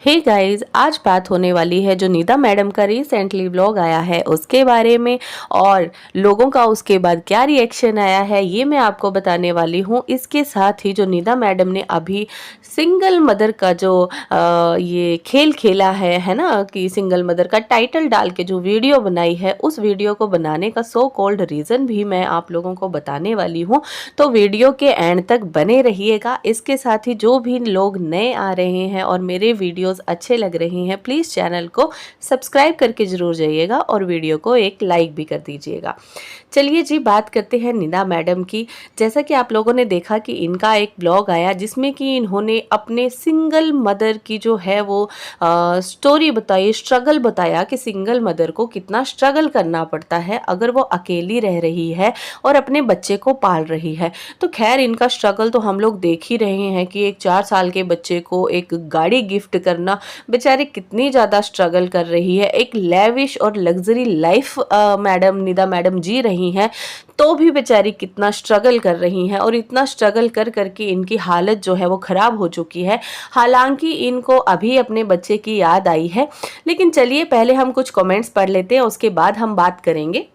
Hey guys, आज बात होने वाली है जो निदा मैडम का रिसेंटली व्लॉग आया है उसके बारे में, और लोगों का उसके बाद क्या रिएक्शन आया है ये मैं आपको बताने वाली हूँ। इसके साथ ही जो निदा मैडम ने अभी सिंगल मदर का जो ये खेल खेला है ना, कि सिंगल मदर का टाइटल डाल के जो वीडियो बनाई है, उस वीडियो को बनाने का सो कॉल्ड रीज़न भी मैं आप लोगों को बताने वाली हूँ। तो वीडियो के एंड तक बने रहिएगा। इसके साथ ही जो भी लोग नए आ रहे हैं और मेरे वीडियोस अच्छे लग रहे हैं, प्लीज़ चैनल को सब्सक्राइब करके ज़रूर जाइएगा और वीडियो को एक लाइक भी कर दीजिएगा। चलिए जी, बात करते हैं निदा मैडम की। जैसा कि आप लोगों ने देखा कि इनका एक ब्लॉग आया जिसमें कि इन्होंने अपने सिंगल मदर की जो है वो स्टोरी बताई, स्ट्रगल बताया कि सिंगल मदर को कितना स्ट्रगल करना पड़ता है अगर वो अकेली रह रही है और अपने बच्चे को पाल रही है। तो खैर, इनका स्ट्रगल तो हम लोग देख ही रहे हैं कि एक 4 साल के बच्चे को एक गाड़ी गिफ्ट करना, बेचारी कितनी ज़्यादा स्ट्रगल कर रही है। एक लेविश और लग्जरी लाइफ निदा मैडम जी रही हैं, तो भी बेचारी कितना स्ट्रगल कर रही हैं, और इतना स्ट्रगल कर करके इनकी हालत जो है वो ख़राब हो चुकी है। हालांकि इनको अभी अपने बच्चे की याद आई है, लेकिन चलिए पहले हम कुछ कमेंट्स पढ़ लेते हैं, उसके बाद हम बात करेंगे।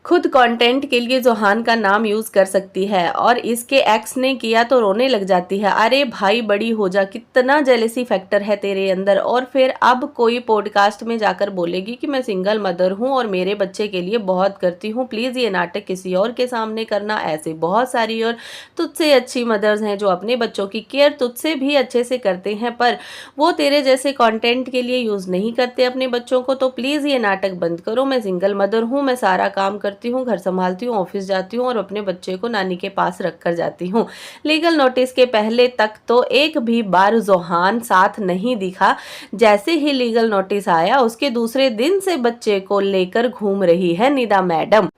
खुद कंटेंट के लिए जोहान का नाम यूज़ कर सकती है और इसके एक्स ने किया तो रोने लग जाती है। अरे भाई, बड़ी हो जा, कितना जेलेसी फैक्टर है तेरे अंदर। और फिर अब कोई पॉडकास्ट में जाकर बोलेगी कि मैं सिंगल मदर हूँ और मेरे बच्चे के लिए बहुत करती हूँ। प्लीज़ ये नाटक किसी और के सामने करना। ऐसे बहुत सारी और तुझसे अच्छी मदर्स हैं जो अपने बच्चों की केयर तुझसे भी अच्छे से करते हैं, पर वो तेरे जैसे कंटेंट के लिए यूज़ नहीं करते अपने बच्चों को। तो प्लीज़ ये नाटक बंद करो। मैं सिंगल मदर हूँ, मैं सारा काम करती हूँ, घर संभालती हूँ, ऑफिस जाती हूँ और अपने बच्चे को नानी के पास रख कर जाती हूँ। लीगल नोटिस के पहले तक तो एक भी बार जोहान साथ नहीं दिखा। जैसे ही लीगल नोटिस आया उसके दूसरे दिन से बच्चे को लेकर घूम रही है निदा मैडम।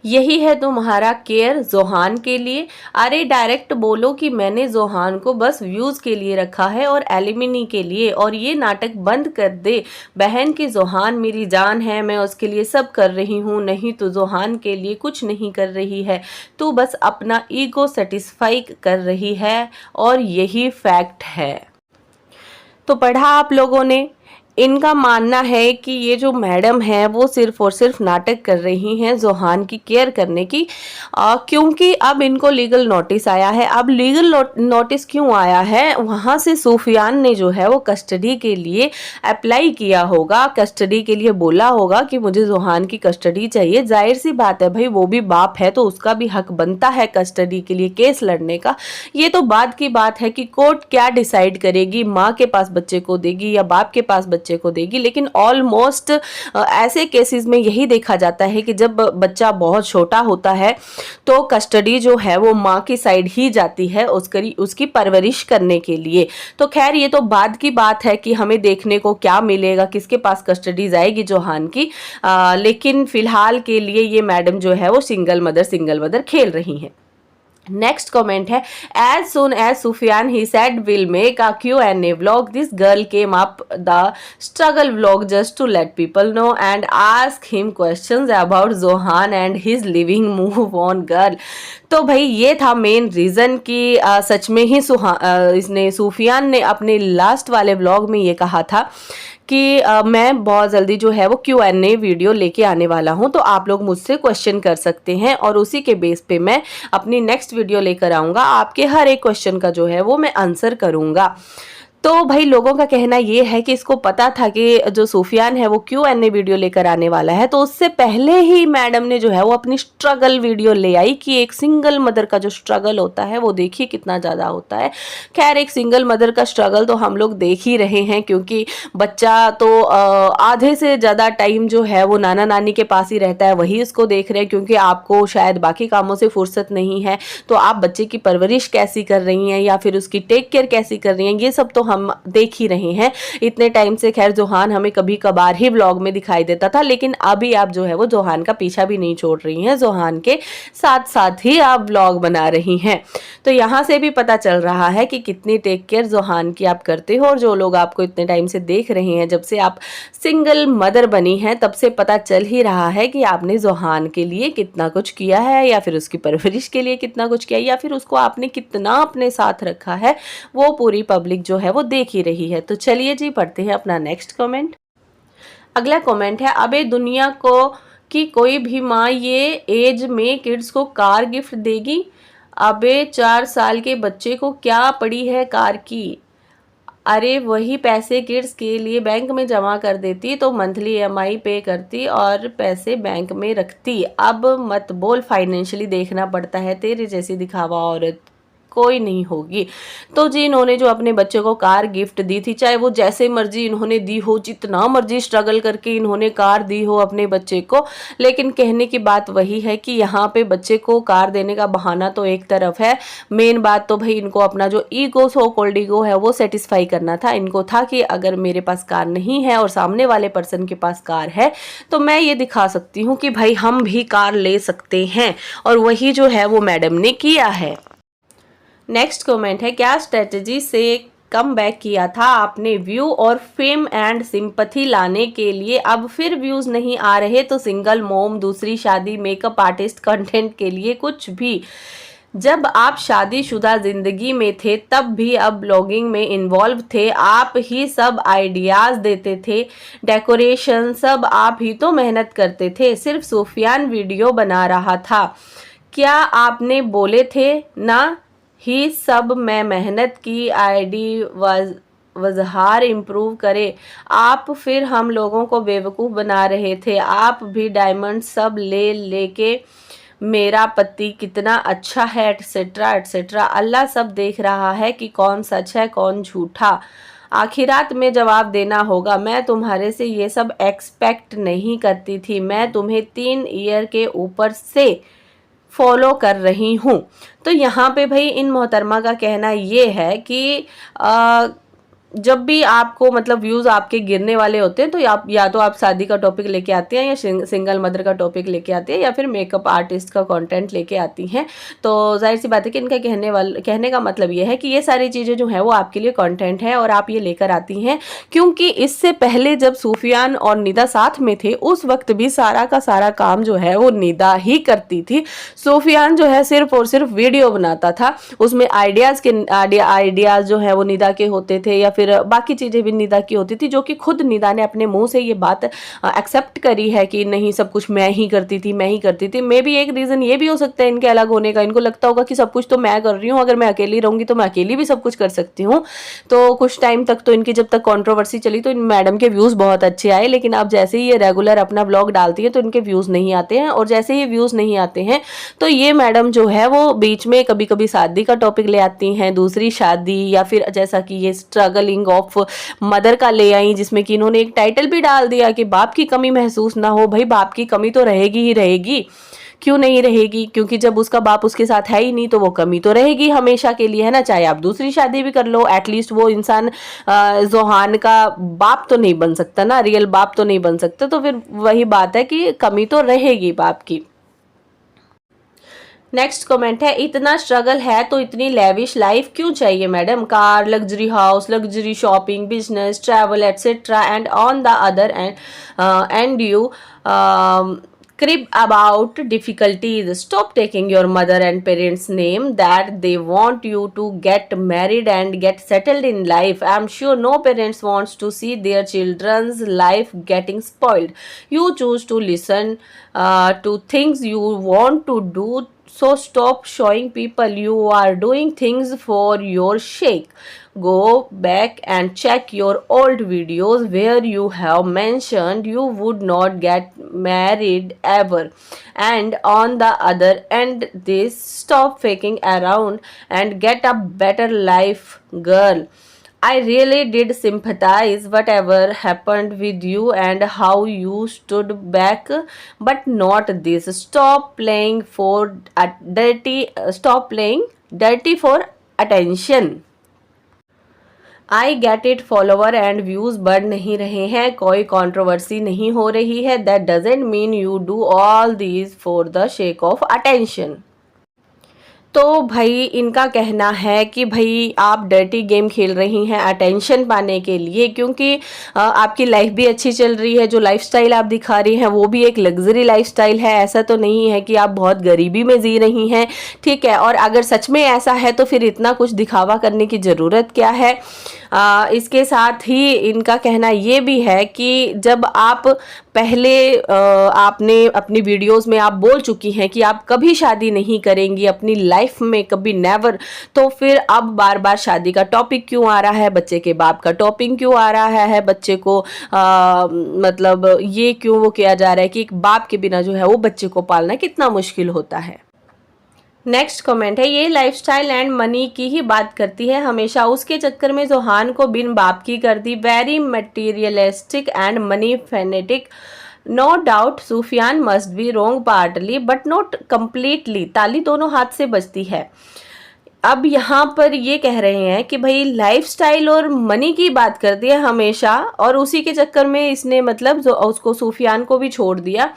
यही है तुम्हारा केयर जोहान के लिए? अरे डायरेक्ट बोलो कि मैंने जोहान को बस व्यूज़ के लिए रखा है और एलिमिनी के लिए, और ये नाटक बंद कर दे बहन की जोहान मेरी जान है, मैं उसके लिए सब कर रही हूँ। नहीं तो जोहान के लिए कुछ नहीं कर रही है, तू बस अपना ईगो सेटिस्फाई कर रही है, और यही फैक्ट है। तो पढ़ा आप लोगों ने। इनका मानना है कि ये जो मैडम है वो सिर्फ और सिर्फ नाटक कर रही हैं जोहान की केयर करने की, क्योंकि अब इनको लीगल नोटिस आया है। अब लीगल नोटिस क्यों आया है? वहाँ से सूफियान ने जो है वो कस्टडी के लिए अप्लाई किया होगा, कस्टडी के लिए बोला होगा कि मुझे जोहान की कस्टडी चाहिए। जाहिर सी बात है भाई, वो भी बाप है तो उसका भी हक बनता है कस्टडी के लिए केस लड़ने का। ये तो बाद की बात है कि कोर्ट क्या डिसाइड करेगी, माँ के पास बच्चे को देगी या बाप के पास बच्चे को देगी। लेकिन ऑलमोस्ट ऐसे केसेस में यही देखा जाता है कि जब बच्चा बहुत छोटा होता है तो कस्टडी जो है वो माँ की साइड ही जाती है उसकी परवरिश करने के लिए। तो खैर, ये तो बाद की बात है कि हमें देखने को क्या मिलेगा, किसके पास कस्टडी जाएगी जोहान की। लेकिन फिलहाल के लिए ये मैडम जो है वो सिंगल मदर खेल रही हैं। नेक्स्ट कमेंट है, as soon as Sufiyan he said will make a Q&A vlog, this girl came up the struggle vlog just to let people know and ask him questions about Johan and his living move on girl. तो भाई, ये था main reason कि सच में ही इसने सूफियान ने अपने last वाले व्लॉग में ये कहा था कि मैं बहुत जल्दी जो है वो Q&A वीडियो लेके आने वाला हूँ, तो आप लोग मुझसे क्वेश्चन कर सकते हैं और उसी के बेस पे मैं अपनी नेक्स्ट वीडियो लेकर आऊँगा। आपके हर एक क्वेश्चन का जो है वो मैं आंसर करूँगा। तो भाई, लोगों का कहना ये है कि इसको पता था कि जो सूफियान है वो Q&A वीडियो लेकर आने वाला है, तो उससे पहले ही मैडम ने जो है वो अपनी स्ट्रगल वीडियो ले आई कि एक सिंगल मदर का जो स्ट्रगल होता है वो देखिए कितना ज़्यादा होता है। खैर, एक सिंगल मदर का स्ट्रगल तो हम लोग देख ही रहे हैं, क्योंकि बच्चा तो आधे से ज़्यादा टाइम जो है वो नाना नानी के पास ही रहता है, वही उसको देख रहे हैं, क्योंकि आपको शायद बाकी कामों से फुर्सत नहीं है। तो आप बच्चे की परवरिश कैसी कर रही हैं या फिर उसकी टेक केयर कैसी कर रही हैं, ये सब तो हम देख ही रहे हैं इतने टाइम से। खैर, जोहान हमें कभी कभार ही व्लॉग में दिखाई देता था, लेकिन अभी आप जो है वो जोहान का पीछा भी नहीं छोड़ रही हैं, जोहान के साथ साथ ही आप व्लॉग बना रही हैं। तो यहाँ से भी पता चल रहा है कि कितनी टेक केयर जोहान की आप करते हो, और जो लोग आपको इतने टाइम से देख रहे हैं, जब से आप सिंगल मदर बनी हैं तब से पता चल ही रहा है कि आपने जोहान के लिए कितना कुछ किया है, या फिर उसकी परवरिश के लिए कितना कुछ किया, या फिर उसको आपने कितना अपने साथ रखा है, वो पूरी पब्लिक जो है वो वो देख ही रही है। तो चलिए जी पढ़ते हैं अपना नेक्स्ट कमेंट। अगला कमेंट है, अबे दुनिया को कि कोई भी माँ ये एज में किड्स को कार गिफ्ट देगी? अबे 4 साल के बच्चे को क्या पड़ी है कार की? अरे वही पैसे किड्स के लिए बैंक में जमा कर देती तो मंथली ईएमआई पे करती और पैसे बैंक में रखती। अब मत बोल, फाइनेंशियली देखना पड़ता है, तेरे जैसी दिखावा औरत कोई नहीं होगी। तो जी इन्होंने जो अपने बच्चे को कार गिफ्ट दी थी, चाहे वो जैसे मर्जी इन्होंने दी हो, जितना मर्जी स्ट्रगल करके इन्होंने कार दी हो अपने बच्चे को, लेकिन कहने की बात वही है कि यहाँ पे बच्चे को कार देने का बहाना तो एक तरफ है, मेन बात तो भाई इनको अपना जो ईगो, सो कॉल्ड ईगो है, वो सेटिस्फाई करना था। इनको था कि अगर मेरे पास कार नहीं है और सामने वाले पर्सन के पास कार है तो मैं ये दिखा सकती हूँ कि भाई हम भी कार ले सकते हैं, और वही जो है वो मैडम ने किया है। नेक्स्ट कमेंट है, क्या स्ट्रेटजी से कम बैक किया था आपने व्यू और फेम एंड सिंपथी लाने के लिए? अब फिर व्यूज नहीं आ रहे तो सिंगल मोम, दूसरी शादी, मेकअप आर्टिस्ट, कंटेंट के लिए कुछ भी। जब आप शादीशुदा जिंदगी में थे तब भी अब ब्लॉगिंग में इन्वॉल्व थे, आप ही सब आइडियाज देते थे, डेकोरेशन सब आप ही तो मेहनत करते थे, सिर्फ सूफियान वीडियो बना रहा था। क्या आपने बोले थे ना ही सब मैं मेहनत की, आईडी वजहार इम्प्रूव करे। आप फिर हम लोगों को बेवकूफ़ बना रहे थे, आप भी डायमंड सब ले लेके मेरा पति कितना अच्छा है एटसेट्रा एटसेट्रा। अल्लाह सब देख रहा है कि कौन सच है कौन झूठा, आखिरात में जवाब देना होगा। मैं तुम्हारे से ये सब एक्सपेक्ट नहीं करती थी, मैं तुम्हें 3 ईयर के ऊपर से फॉलो कर रही हूँ। तो यहाँ पे भाई इन मोहतरमा का कहना ये है कि जब भी आपको मतलब व्यूज़ आपके गिरने वाले होते हैं तो आप या तो आप शादी का टॉपिक लेके आते हैं, या सिंगल मदर का टॉपिक लेके आते हैं, या फिर मेकअप आर्टिस्ट का कंटेंट लेके आती हैं। तो जाहिर सी बात है कि इनका कहने का मतलब ये है कि ये सारी चीज़ें जो है वो आपके लिए कंटेंट है और आप ये लेकर आती हैं, क्योंकि इससे पहले जब सूफियान और निदा साथ में थे उस वक्त भी सारा का सारा काम जो है वो निदा ही करती थी। सूफियान जो है सिर्फ और सिर्फ वीडियो बनाता था, उसमें आइडियाज़ जो है वो निदा के होते थे, या फिर बाकी चीज़ें भी निदा की होती थी, जो कि खुद निदा ने अपने मुंह से ये बात एक्सेप्ट करी है कि नहीं सब कुछ मैं ही करती थी। मे भी एक रीज़न ये भी हो सकता है इनके अलग होने का, इनको लगता होगा कि सब कुछ तो मैं कर रही हूँ, अगर मैं अकेली रहूँगी तो मैं अकेली भी सब कुछ कर सकती हूँ। तो कुछ टाइम तक तो इनकी जब तक कंट्रोवर्सी चली तो इन मैडम के व्यूज़ बहुत अच्छे आए, लेकिन अब जैसे ही ये रेगुलर अपना ब्लॉग डालती है तो इनके व्यूज़ नहीं आते हैं, और जैसे ही व्यूज़ नहीं आते हैं तो ये मैडम जो है वो बीच में कभी कभी शादी का टॉपिक ले आती हैं, दूसरी शादी, या फिर जैसा कि ये स्ट्रगलिंग ऑफ मदर का ले आई, जिसमें कि इन्होंने एक टाइटल भी डाल दिया कि बाप की कमी महसूस ना हो। भाई बाप की कमी तो रहेगी ही रहेगी, क्यों नहीं रहेगी, क्योंकि जब उसका बाप उसके साथ है ही नहीं तो वो कमी तो रहेगी हमेशा के लिए, है ना। चाहे आप दूसरी शादी भी कर लो, एटलीस्ट वो इंसान जोहान का बाप तो नहीं बन सकता ना, रियल बाप तो नहीं बन सकता, तो फिर वही बात है कि कमी तो रहेगी बाप की। नेक्स्ट कमेंट है, इतना स्ट्रगल है तो इतनी लेविश लाइफ क्यों चाहिए madam? Car, luxury house, luxury shopping, business, travel etcetera, and on the other and you crib about difficulties. Stop taking your mother and parents' name that they want you to get married and get settled in life. I'm sure no parents wants to see their children's life getting spoiled. You choose to listen to things you want to do, so stop showing people you are doing things for your sake. Go back and check your old videos where you have mentioned you would not get married ever. And on the other end, this, stop faking around and get a better life, girl. I really did sympathize whatever happened with you and how you stood back, but not this. Stop playing dirty for attention. I get it, follower and views बढ़ नहीं रहे हैं, कोई controversy नहीं हो रही है, that doesn't mean you do all these for the shake of attention. तो भाई इनका कहना है कि भाई आप डर्टी गेम खेल रही हैं अटेंशन पाने के लिए, क्योंकि आपकी लाइफ भी अच्छी चल रही है, जो लाइफस्टाइल आप दिखा रही हैं वो भी एक लग्जरी लाइफस्टाइल है, ऐसा तो नहीं है कि आप बहुत गरीबी में जी रही हैं, ठीक है। और अगर सच में ऐसा है तो फिर इतना कुछ दिखावा करने की ज़रूरत क्या है। इसके साथ ही इनका कहना ये भी है कि जब आप पहले आपने अपनी वीडियोस में आप बोल चुकी हैं कि आप कभी शादी नहीं करेंगी अपनी लाइफ में, कभी नेवर, तो फिर अब बार बार शादी का टॉपिक क्यों आ रहा है, बच्चे के बाप का टॉपिक क्यों आ रहा है, बच्चे को मतलब ये क्यों वो किया जा रहा है कि एक बाप के बिना जो है वो बच्चे को पालना कितना मुश्किल होता है। नेक्स्ट कमेंट है, ये लाइफस्टाइल एंड मनी की ही बात करती है हमेशा, उसके चक्कर में जोहान को बिन बाप की कर दी, very materialistic and money fanatic, no doubt Sufiyan must be wrong partly but not completely, ताली दोनों हाथ से बजती है। अब यहाँ पर ये कह रहे हैं कि भाई लाइफस्टाइल और मनी की बात करती है हमेशा, और उसी के चक्कर में इसने मतलब जो उसको सूफियान को भी छोड़ दिया।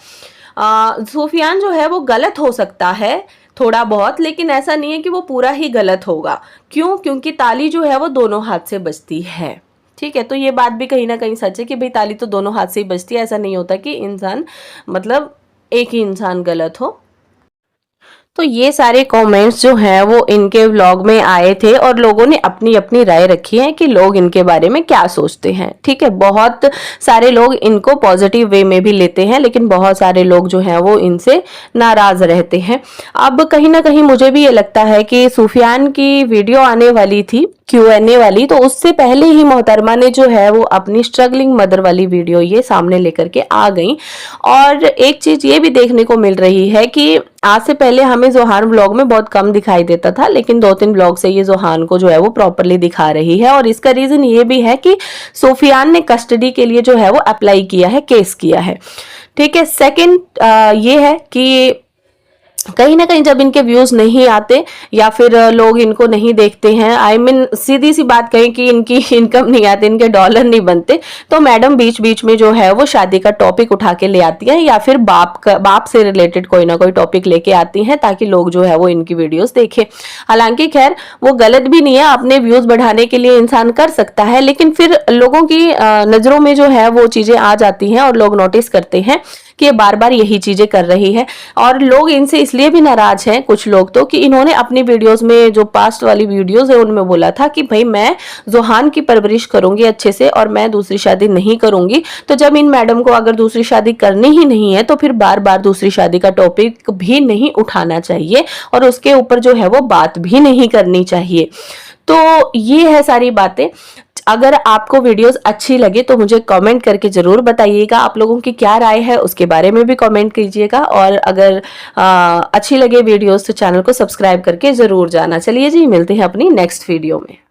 सूफियान जो है वो गलत हो सकता है थोड़ा बहुत, लेकिन ऐसा नहीं है कि वो पूरा ही गलत होगा। क्यों? क्योंकि ताली जो है वो दोनों हाथ से बजती है, ठीक है। तो ये बात भी कहीं ना कहीं सच है कि भाई ताली तो दोनों हाथ से ही बजती है, ऐसा नहीं होता कि इंसान मतलब एक ही इंसान गलत हो। तो ये सारे कमेंट्स जो हैं वो इनके व्लॉग में आए थे और लोगों ने अपनी अपनी राय रखी है कि लोग इनके बारे में क्या सोचते हैं, ठीक है। बहुत सारे लोग इनको पॉजिटिव वे में भी लेते हैं, लेकिन बहुत सारे लोग जो हैं वो इनसे नाराज रहते हैं। अब कहीं ना कहीं मुझे भी ये लगता है कि सूफियान की वीडियो आने वाली थी Q&A वाली, तो उससे पहले ही मोहतरमा ने जो है वो अपनी स्ट्रगलिंग मदर वाली वीडियो ये सामने लेकर के आ गई। और एक चीज ये भी देखने को मिल रही है कि आज से पहले हमें जोहान व्लॉग में बहुत कम दिखाई देता था, लेकिन 2-3 व्लॉग से ये जोहान को जो है वो प्रॉपरली दिखा रही है। और इसका रीजन ये भी है कि सूफियान ने कस्टडी के लिए जो है वो अप्लाई किया है, केस किया है, ठीक है। सेकंड ये है कि कहीं ना कहीं जब इनके व्यूज नहीं आते या फिर लोग इनको नहीं देखते हैं, आई मीन सीधी सी बात कहें कि इनकी इनकम नहीं आती, इनके डॉलर नहीं बनते, तो मैडम बीच बीच में जो है वो शादी का टॉपिक उठा के ले आती हैं या फिर बाप से रिलेटेड कोई ना कोई टॉपिक लेके आती हैं ताकि लोग जो है वो इनकी वीडियोस देखें। हालांकि खैर वो गलत भी नहीं है, अपने व्यूज बढ़ाने के लिए इंसान कर सकता है, लेकिन फिर लोगों की नजरों में जो है वो चीजें आ जाती हैं और लोग नोटिस करते हैं कि ये बार बार यही चीजें कर रही है। और लोग इनसे इसलिए भी नाराज हैं कुछ लोग तो कि इन्होंने अपनी वीडियोस में जो पास्ट वाली वीडियोस है उनमें बोला था कि भाई मैं जोहान की परवरिश करूंगी अच्छे से और मैं दूसरी शादी नहीं करूंगी। तो जब इन मैडम को अगर दूसरी शादी करनी ही नहीं है तो फिर बार बार दूसरी शादी का टॉपिक भी नहीं उठाना चाहिए और उसके ऊपर जो है वो बात भी नहीं करनी चाहिए। तो ये है सारी बातें। अगर आपको वीडियोस अच्छी लगे तो मुझे कमेंट करके जरूर बताइएगा, आप लोगों की क्या राय है उसके बारे में भी कमेंट कीजिएगा। और अगर अच्छी लगे वीडियोस तो चैनल को सब्सक्राइब करके जरूर जाना। चलिए जी, मिलते हैं अपनी नेक्स्ट वीडियो में।